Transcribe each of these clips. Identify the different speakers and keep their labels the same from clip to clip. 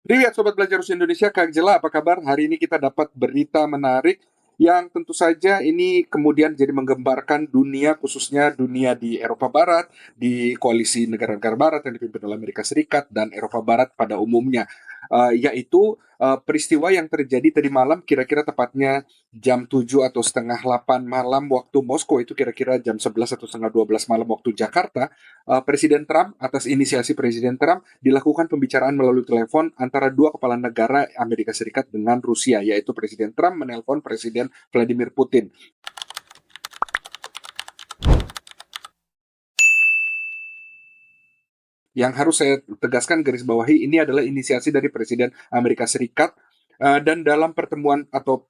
Speaker 1: Lihat Sobat Belajar Rusia Indonesia, Kak Jela, apa kabar? Hari ini kita dapat berita menarik yang tentu saja ini kemudian jadi menggembarkan dunia, khususnya dunia di Eropa Barat, di koalisi negara-negara Barat yang dipimpin oleh Amerika Serikat dan Eropa Barat pada umumnya. Yaitu peristiwa yang terjadi tadi malam, kira-kira tepatnya jam 7 atau setengah 8 malam waktu Moskow, itu kira-kira jam 11 atau setengah 12 malam waktu Jakarta. Presiden Trump, atas inisiasi Presiden Trump, dilakukan pembicaraan melalui telepon antara dua kepala negara Amerika Serikat dengan Rusia, yaitu Presiden Trump menelpon Presiden Vladimir Putin. Yang harus saya tegaskan garis bawahi, ini adalah inisiasi dari Presiden Amerika Serikat, dan dalam pertemuan atau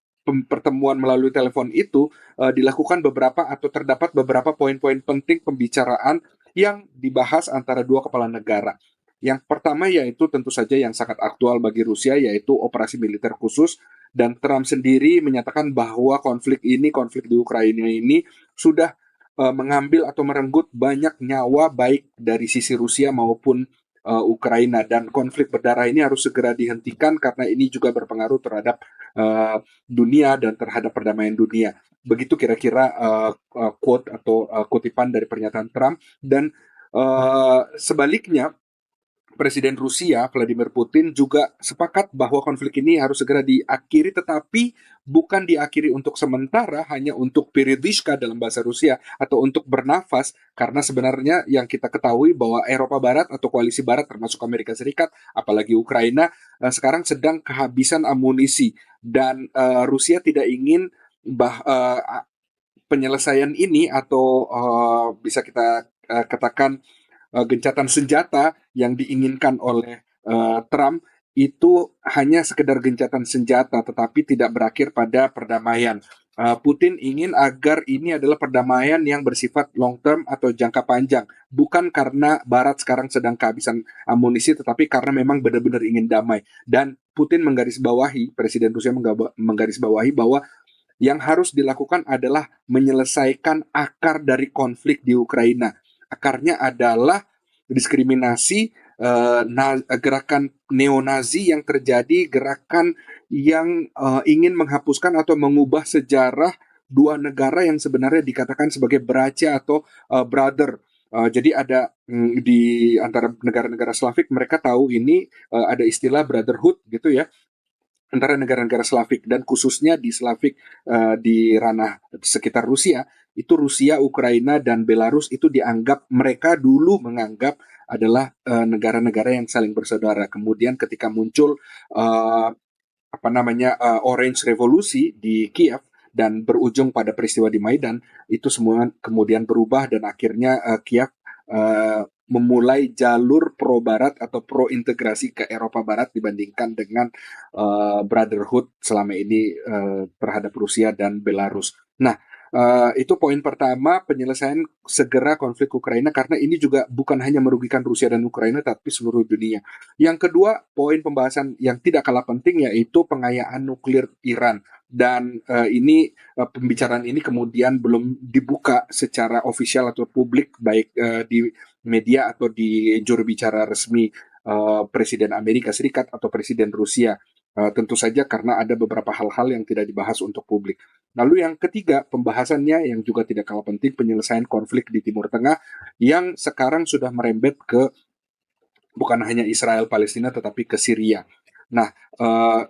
Speaker 1: pertemuan melalui telepon itu dilakukan beberapa atau terdapat beberapa poin-poin penting pembicaraan yang dibahas antara dua kepala negara. Yang pertama yaitu tentu saja yang sangat aktual bagi Rusia, yaitu operasi militer khusus, dan Trump sendiri menyatakan bahwa konflik di Ukraina ini sudah mengambil atau merenggut banyak nyawa baik dari sisi Rusia maupun Ukraina, dan konflik berdarah ini harus segera dihentikan karena ini juga berpengaruh terhadap dunia dan terhadap perdamaian dunia. Begitu kira-kira quote atau kutipan dari pernyataan Trump. Dan sebaliknya, Presiden Rusia Vladimir Putin juga sepakat bahwa konflik ini harus segera diakhiri, tetapi bukan diakhiri untuk sementara, hanya untuk передышка dalam bahasa Rusia, atau untuk bernafas, karena sebenarnya yang kita ketahui bahwa Eropa Barat atau koalisi Barat termasuk Amerika Serikat, apalagi Ukraina, sekarang sedang kehabisan amunisi, dan Rusia tidak ingin penyelesaian ini atau bisa kita katakan gencatan senjata yang diinginkan oleh Trump itu hanya sekedar gencatan senjata, tetapi tidak berakhir pada perdamaian. Putin ingin agar ini adalah perdamaian yang bersifat long term atau jangka panjang, bukan karena Barat sekarang sedang kehabisan amunisi, tetapi karena memang benar-benar ingin damai. Dan Putin menggarisbawahi, Presiden Rusia menggarisbawahi bahwa yang harus dilakukan adalah menyelesaikan akar dari konflik di Ukraina. Akarnya adalah diskriminasi, gerakan neonazi yang terjadi, gerakan yang ingin menghapuskan atau mengubah sejarah dua negara yang sebenarnya dikatakan sebagai bracia atau brother. Jadi ada di antara negara-negara Slavik, mereka tahu ini ada istilah brotherhood gitu ya, antara negara-negara Slavik, dan khususnya di Slavik di ranah sekitar Rusia, itu Rusia, Ukraina, dan Belarus itu dianggap, mereka dulu menganggap adalah negara-negara yang saling bersaudara. Kemudian ketika muncul Orange Revolusi di Kiev dan berujung pada peristiwa di Maidan, itu semua kemudian berubah, dan akhirnya Kiev memulai jalur pro Barat atau pro integrasi ke Eropa Barat dibandingkan dengan brotherhood selama ini terhadap Rusia dan Belarus. Nah, itu poin pertama, penyelesaian segera konflik Ukraina, karena ini juga bukan hanya merugikan Rusia dan Ukraina, tapi seluruh dunia. Yang kedua, poin pembahasan yang tidak kalah penting yaitu pengayaan nuklir Iran. Dan pembicaraan ini kemudian belum dibuka secara ofisial atau publik, baik di media atau di juru bicara resmi Presiden Amerika Serikat atau Presiden Rusia. Tentu saja karena ada beberapa hal-hal yang tidak dibahas untuk publik. Lalu yang ketiga, pembahasannya yang juga tidak kalah penting, penyelesaian konflik di Timur Tengah yang sekarang sudah merembet ke bukan hanya Israel Palestina tetapi ke Syria. Nah,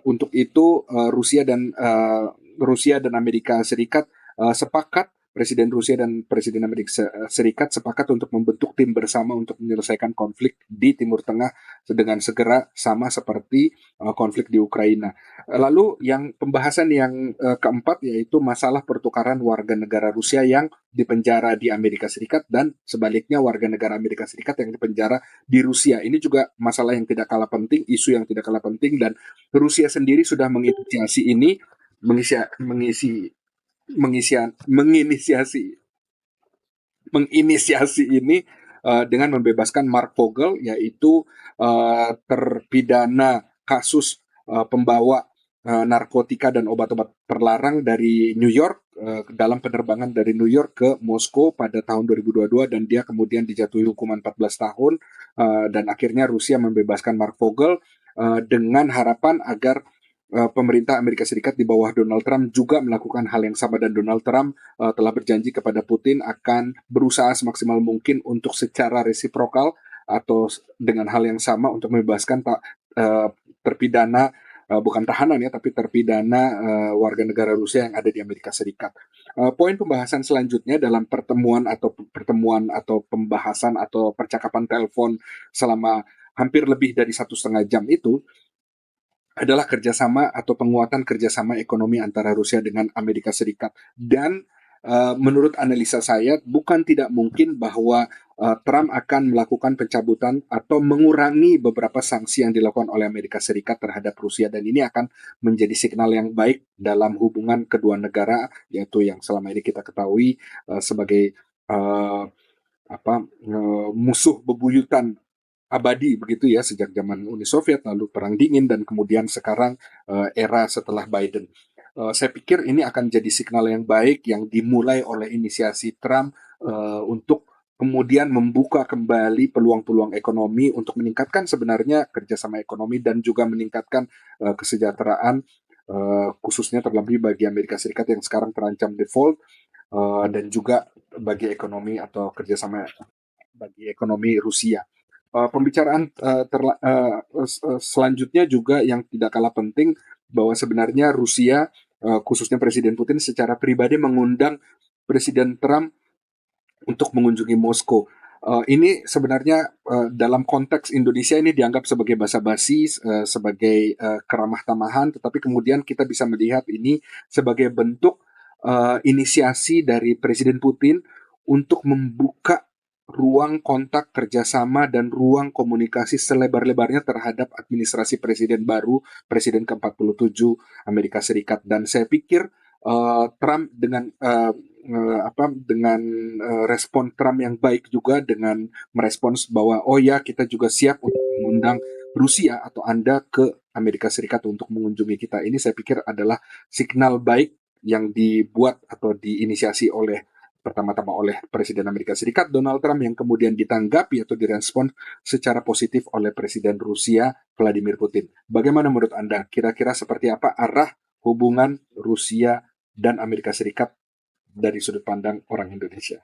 Speaker 1: untuk itu Rusia dan Amerika Serikat sepakat, Presiden Rusia dan Presiden Amerika Serikat sepakat untuk membentuk tim bersama untuk menyelesaikan konflik di Timur Tengah dengan segera, sama seperti konflik di Ukraina. Lalu yang pembahasan yang keempat yaitu masalah pertukaran warga negara Rusia yang dipenjara di Amerika Serikat, dan sebaliknya warga negara Amerika Serikat yang dipenjara di Rusia. Ini juga masalah yang tidak kalah penting, isu yang tidak kalah penting, dan Rusia sendiri sudah menginisiasi ini, menginisiasi menginisiasi ini dengan membebaskan Mark Vogel, yaitu terpidana kasus pembawa narkotika dan obat-obat terlarang dari New York, dalam penerbangan dari New York ke Moskow pada tahun 2022, dan dia kemudian dijatuhi hukuman 14 tahun, dan akhirnya Rusia membebaskan Mark Vogel. dengan harapan agar pemerintah Amerika Serikat di bawah Donald Trump juga melakukan hal yang sama, dan Donald Trump telah berjanji kepada Putin akan berusaha semaksimal mungkin untuk secara resiprokal atau dengan hal yang sama untuk membebaskan terpidana, bukan tahanan ya, tapi terpidana warga negara Rusia yang ada di Amerika Serikat. Poin pembahasan selanjutnya dalam pertemuan atau pembahasan atau percakapan telepon selama hampir lebih dari 1,5 jam itu adalah kerjasama atau penguatan kerjasama ekonomi antara Rusia dengan Amerika Serikat. Dan menurut analisa saya, bukan tidak mungkin bahwa Trump akan melakukan pencabutan atau mengurangi beberapa sanksi yang dilakukan oleh Amerika Serikat terhadap Rusia, dan ini akan menjadi signal yang baik dalam hubungan kedua negara, yaitu yang selama ini kita ketahui sebagai uh, musuh bebuyutan abadi begitu ya, sejak zaman Uni Soviet, lalu Perang Dingin, dan kemudian sekarang era setelah Biden. Saya pikir ini akan jadi signal yang baik yang dimulai oleh inisiasi Trump untuk kemudian membuka kembali peluang-peluang ekonomi untuk meningkatkan sebenarnya kerjasama ekonomi dan juga meningkatkan kesejahteraan, khususnya terlebih bagi Amerika Serikat yang sekarang terancam default, dan juga bagi ekonomi atau kerjasama bagi ekonomi Rusia. Pembicaraan selanjutnya juga yang tidak kalah penting, bahwa sebenarnya Rusia, khususnya Presiden Putin secara pribadi mengundang Presiden Trump untuk mengunjungi Moskow. Ini sebenarnya dalam konteks Indonesia ini dianggap sebagai basa-basi, sebagai keramah tamahan, tetapi kemudian kita bisa melihat ini sebagai bentuk inisiasi dari Presiden Putin untuk membuka ruang kontak kerjasama dan ruang komunikasi selebar-lebarnya terhadap administrasi Presiden baru, Presiden ke-47 Amerika Serikat. Dan saya pikir Trump dengan respon Trump yang baik juga, dengan merespons bahwa oh ya, kita juga siap untuk mengundang Rusia atau Anda ke Amerika Serikat untuk mengunjungi kita. Ini saya pikir adalah signal baik yang dibuat atau diinisiasi oleh pertama-tama oleh Presiden Amerika Serikat Donald Trump, yang kemudian ditanggapi atau direspon secara positif oleh Presiden Rusia Vladimir Putin. Bagaimana menurut Anda? Kira-kira seperti apa arah hubungan Rusia dan Amerika Serikat dari sudut pandang orang Indonesia?